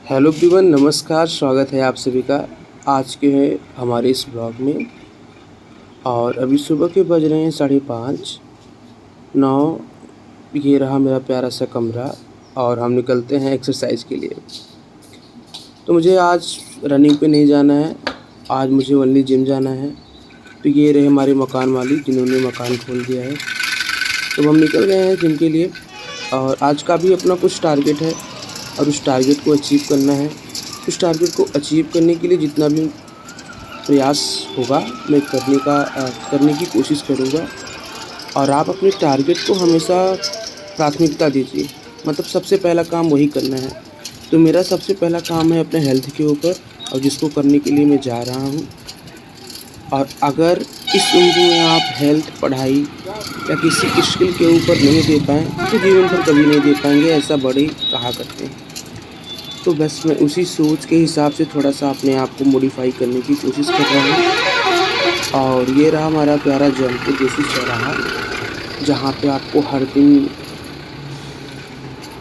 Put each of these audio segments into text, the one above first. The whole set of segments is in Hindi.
हेलो एवरीवन, नमस्कार। स्वागत है आप सभी का आज के हमारे इस ब्लॉग में। और अभी सुबह के बज रहे हैं 5:30 9। ये रहा मेरा प्यारा सा कमरा और हम निकलते हैं एक्सरसाइज के लिए। तो मुझे आज रनिंग पे नहीं जाना है, आज मुझे ओनली जिम जाना है। तो ये रहे हमारे मकान मालिक जिन्होंने मकान खोल दिया है। तो हम निकल गए हैं जिम के लिए और आज का भी अपना कुछ टारगेट है और उस टारगेट को अचीव करना है। उस टारगेट को अचीव करने के लिए जितना भी प्रयास होगा मैं करने की कोशिश करूँगा। और आप अपने टारगेट को हमेशा प्राथमिकता दीजिए, मतलब सबसे पहला काम वही करना है। तो मेरा सबसे पहला काम है अपने हेल्थ के ऊपर, और जिसको करने के लिए मैं जा रहा हूँ। और अगर इस उम्र में आप हेल्थ, पढ़ाई या किसी स्किल के ऊपर नहीं दे पाएँ तो जीवन भर कभी नहीं दे पाएंगे, ऐसा बड़े कहा करते हैं। तो बस मैं उसी सोच के हिसाब से थोड़ा-सा अपने आप को मॉडिफ़ाई करने की कोशिश कर रहा हूँ। और ये रहा हमारा प्यारा जौनपुर देसी चौराहा, जहाँ पे आपको हर दिन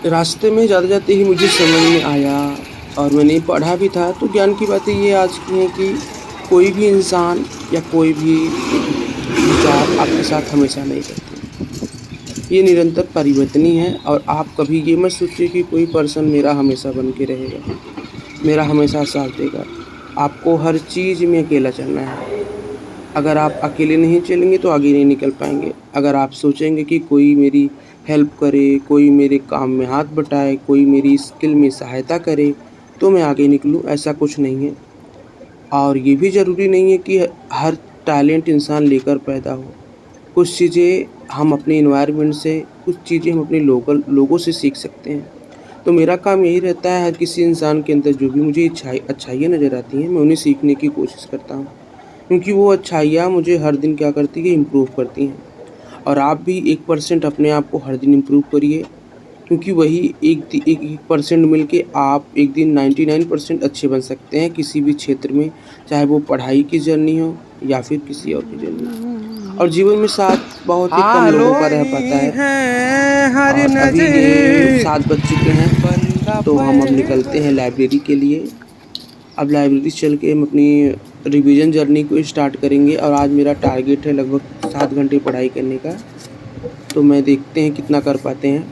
रास्ते में जाते-जाते ही मुझे समझ में आया और मैंने पढ़ा भी था। तो ज्ञान की बातें ये आज की हैं कि कोई भी इंसान या कोई भी विचार आपके साथ हमेशा नहीं रहते। ये निरंतर परिवर्तनीय है और आप कभी ये मत सोचिए कि कोई पर्सन मेरा हमेशा बन के रहेगा, मेरा हमेशा साथ देगा। आपको हर चीज़ में अकेला चलना है। अगर आप अकेले नहीं चलेंगे तो आगे नहीं निकल पाएँगे। अगर आप सोचेंगे कि कोई मेरी हेल्प करे, कोई मेरे काम में हाथ बटाए, कोई मेरी स्किल में सहायता करे, तो मैं आगे निकलूँ, ऐसा कुछ नहीं है। और ये भी ज़रूरी नहीं है कि हर टैलेंट इंसान लेकर पैदा हो। कुछ चीज़ें हम अपने एनवायरनमेंट से, कुछ चीज़ें हम अपने लोकल लोगों से सीख सकते हैं। तो मेरा काम यही रहता है, हर किसी इंसान के अंदर जो भी मुझे अच्छाइयाँ नज़र आती हैं, मैं उन्हें सीखने की कोशिश करता हूँ। क्योंकि वो अच्छाइयाँ मुझे हर दिन क्या करती है, इम्प्रूव करती हैं। और आप भी 1% अपने आप को हर दिन इम्प्रूव करिए, क्योंकि वही 1% मिल के आप एक दिन 99% अच्छे बन सकते हैं किसी भी क्षेत्र में, चाहे वो पढ़ाई की जर्नी हो या फिर किसी और की जर्नी। और जीवन में साथ बहुत ही कम लोगों का रह पाता आलोई है। है हर और अभी ये नजर 7 बज चुके हैं, बंदा तो हम अब निकलते हैं पैदा। लाइब्रेरी के लिए। अब लाइब्रेरी चल के हम अपनी रिवीजन जर्नी को स्टार्ट करेंगे। और आज मेरा टारगेट है लगभग 7 घंटे पढ़ाई करने का, तो मैं देखते हैं कितना कर पाते हैं।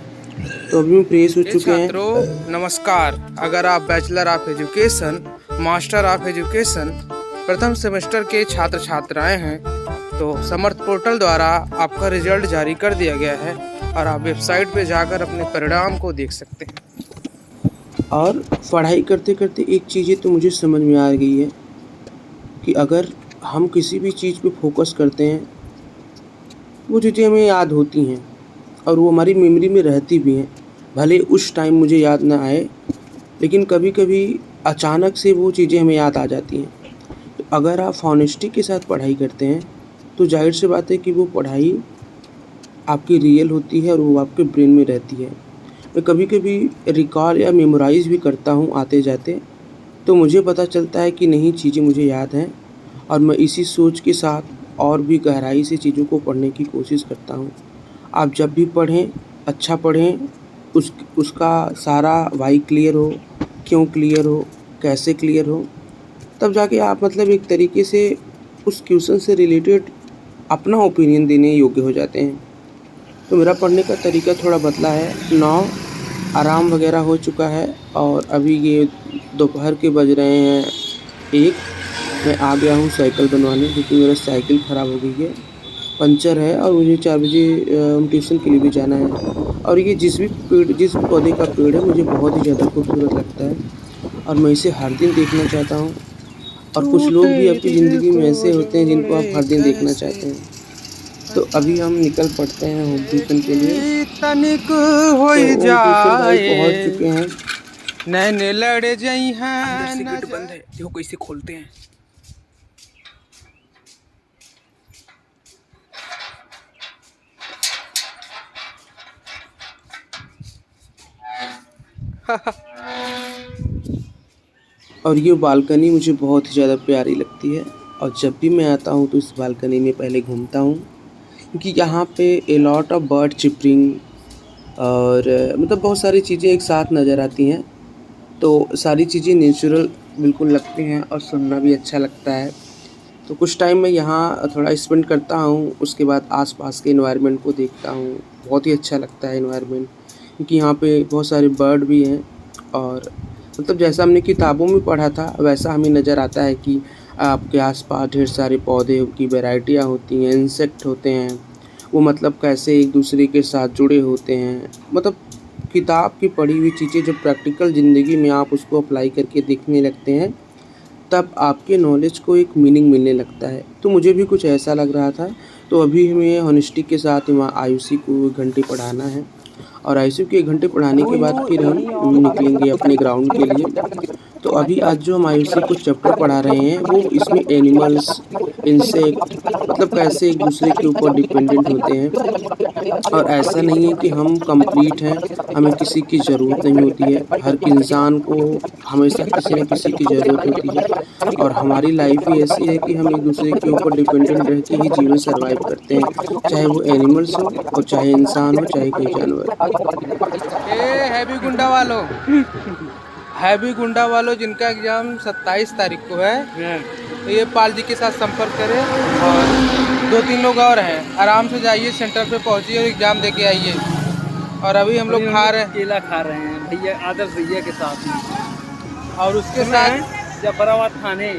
तो अभी हम फ्रेश हो ये चुके हैं। छात्रों नमस्कार। अगर आप bachelor of education, master of education, प्रथम सेमेस्टर के छात्र छात्राएं हैं तो समर्थ पोर्टल द्वारा आपका रिजल्ट जारी कर दिया गया है और आप वेबसाइट पे जाकर अपने परिणाम को देख सकते हैं। और पढ़ाई करते करते एक चीज़ें तो मुझे समझ में आ गई है कि अगर हम किसी भी चीज़ पे फोकस करते हैं, वो चीज़ें हमें याद होती हैं और वो हमारी मेमोरी में रहती भी हैं। भले उस टाइम मुझे याद ना आए, लेकिन कभी-कभी अचानक से वो चीज़ें हमें याद आ जाती हैं। तो अगर आप हॉनेस्टी के साथ पढ़ाई करते हैं, तो ज़ाहिर-सी बात है कि वो पढ़ाई आपकी रियल होती है और वो आपके ब्रेन में रहती है। मैं कभी-कभी रिकॉल या मेमोराइज़ भी करता हूँ आते-जाते, तो मुझे पता चलता है कि नहीं, चीज़ें मुझे याद हैं। और मैं इसी सोच के साथ और भी गहराई से चीज़ों को पढ़ने की कोशिश करता हूँ। आप जब भी पढ़ें, अच्छा पढ़ें, उसका सारा व्हाय क्लियर हो, क्यों क्लियर हो, कैसे क्लियर हो, तब जाके आप मतलब एक तरीके से उस क्वेश्चन से रिलेटेड अपना ओपिनियन देने योग्य हो जाते हैं। तो मेरा पढ़ने का तरीका थोड़ा बदला है। 9 आराम वगैरह हो चुका है और अभी ये दोपहर के बज रहे हैं 1। मैं आ गया हूँ साइकिल बनवाने, क्योंकि मेरा साइकिल ख़राब हो गई है, पंचर है और मुझे 4 बजे ट्यूशन के लिए भी जाना है। और ये जिस भी पौधे का पेड़ है, मुझे बहुत ही ज़्यादा खूबसूरत लगता है और मैं इसे हर दिन देखना चाहता हूँ। और कुछ लोग टूटे भी आपकी दिल ज़िंदगी को में ऐसे होते हैं जिनको आप जोड़े हर दिन देखना कैसे। चाहते हैं। तो अभी हम निकल पड़ते हैं होम ट्यूशन के लिए। तनिक तो हो होम ट्यूशन भाई जाए पहुँच चुके हैं। नैन लड़ जई अंदर हैं से गेट नजर। बंद है, देखो कैसे खोलते हैं। और ये बालकनी मुझे बहुत ही ज़्यादा प्यारी लगती है। और जब भी मैं आता हूँ तो इस बालकनी में पहले घूमता हूँ, क्योंकि यहाँ पे ए लॉट ऑफ बर्ड चिपरिंग और मतलब बहुत सारी चीज़ें एक साथ नज़र आती हैं। तो सारी चीज़ें नेचुरल बिल्कुल लगती हैं और सुनना भी अच्छा लगता है। तो कुछ टाइम मैं यहाँ थोड़ा स्पेंड करता हूँ, उसके बाद आस-पास के एनवायरनमेंट को देखता हूँ। बहुत ही अच्छा लगता है एनवायरनमेंट, क्योंकि यहाँ पे बहुत सारे बर्ड भी हैं और मतलब जैसा हमने किताबों में पढ़ा था वैसा हमें नज़र आता है कि आपके आस-पास ढेर सारे पौधे की वैराइटियाँ होती हैं, इंसेक्ट होते हैं, वो मतलब कैसे एक-दूसरे के साथ जुड़े होते हैं। मतलब किताब की पढ़ी हुई चीज़ें जब प्रैक्टिकल ज़िंदगी में आप उसको अप्लाई करके देखने लगते हैं, तब आपके नॉलेज को एक मीनिंग मिलने लगता है। तो मुझे भी कुछ ऐसा लग रहा था, तो अभी हमें हॉनेस्टी के साथ वहाँ आयुषी को 1 घंटे पढ़ाना है और आयुषी को 1 घंटे पढ़ाने के बाद फिर हम निकलेंगे अपने ग्राउंड के लिए। तो अभी आज जो हम आयुषी को चैप्टर पढ़ा रहे हैं, वो इसमें एनिमल्स, इंसेक्ट मतलब कैसे एक-दूसरे के ऊपर डिपेंडेंट होते हैं और ऐसा नहीं है कि हम कंप्लीट हैं, हमें किसी की ज़रूरत नहीं होती है। हर इंसान को हमेशा किसी न किसी की ज़रूरत होती है और हमारी लाइफ़ ही ऐसी है कि हम एक-दूसरे के ऊपर डिपेंडेंट रह के ही जीवन सर्वाइव करते हैं, चाहे वो एनिमल्स हो और चाहे इंसान हो, चाहे कोई जानवर। हैवी गुंडा वालों, हैवी गुंडा वालों जिनका एग्ज़ाम 27 तारीख को है, तो ये पाल जी के साथ संपर्क करें और 2-3 लोग और हैं। आराम से जाइए, सेंटर पे पहुँचिए और एग्ज़ाम दे के आइए। और अभी हम लोग खा रहे हैं केला खा रहे हैं भैया, आदर्श भैया के साथ में। और उसके साथ जफराबाद थाने।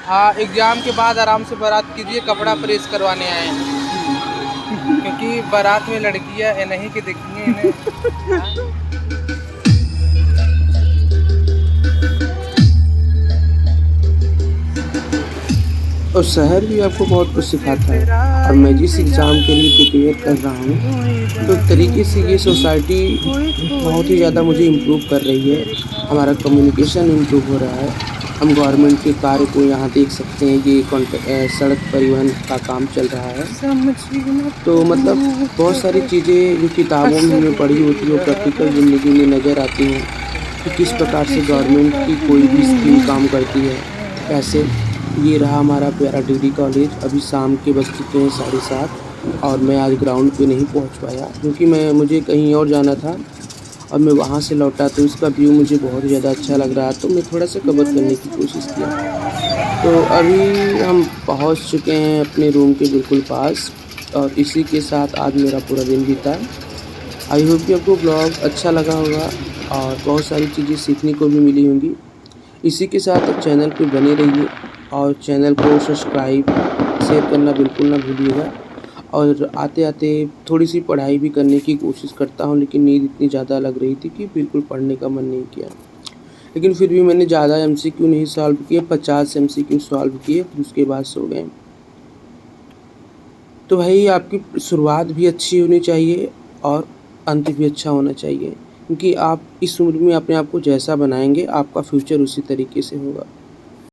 हाँ, एग्ज़ाम के बाद आराम से बारात कीजिए, कपड़ा प्रेस करवाने आए हैं। क्योंकि बारात में लड़कियाँ नहीं कि देखी हैं इन्हें। और शहर भी आपको बहुत कुछ सिखाता है और मैं जिस एग्ज़ाम के लिए प्रिपेयर कर रहा हूँ, तो एक तरीके से ये सोसाइटी बहुत ही ज़्यादा मुझे इम्प्रूव कर रही है। हमारा कम्युनिकेशन इम्प्रूव हो रहा है। हम गवर्नमेंट के कार्य को यहाँ देख सकते हैं, ये सड़क परिवहन का काम चल रहा है। तो मतलब बहुत सारी चीज़ें जो किताबों में हमने पढ़ी होती है, वो प्रैक्टिकल ज़िंदगी में नज़र आती हैं कि किस प्रकार से गवर्नमेंट की कोई भी स्कीम काम करती है, कैसे। ये रहा हमारा प्यारा डिग्री कॉलेज। अभी शाम के बज चुके हैं 7:30 और मैं आज ग्राउंड पे नहीं पहुंच पाया क्योंकि मुझे कहीं और जाना था और मैं वहां से लौटा तो उसका व्यू मुझे बहुत ज़्यादा अच्छा लग रहा, तो मैं थोड़ा सा कवर करने की कोशिश किया। तो अभी हम पहुंच चुके हैं अपने रूम के बिल्कुल पास और इसी के साथ आज मेरा पूरा दिन बीता। आई होप कि आपको ब्लॉग अच्छा लगा होगा और बहुत सारी चीज़ें सीखने को भी मिली होंगी। इसी के साथ आप चैनल पे बने रहिए और चैनल को सब्सक्राइब, शेयर करना बिल्कुल ना भूलिएगा। और आते-आते थोड़ी-सी पढ़ाई भी करने की कोशिश करता हूँ, लेकिन नींद इतनी ज़्यादा लग रही थी कि बिल्कुल पढ़ने का मन नहीं किया। लेकिन फिर भी मैंने ज़्यादा एमसीक्यू नहीं सॉल्व किए, 50 एमसीक्यू सॉल्व किए, फिर उसके बाद सो गए। तो भाई आपकी शुरुआत भी अच्छी होनी चाहिए और अंत भी अच्छा होना चाहिए, क्योंकि आप इस उम्र में अपने आप को जैसा बनाएँगे, आपका फ्यूचर उसी तरीके से होगा।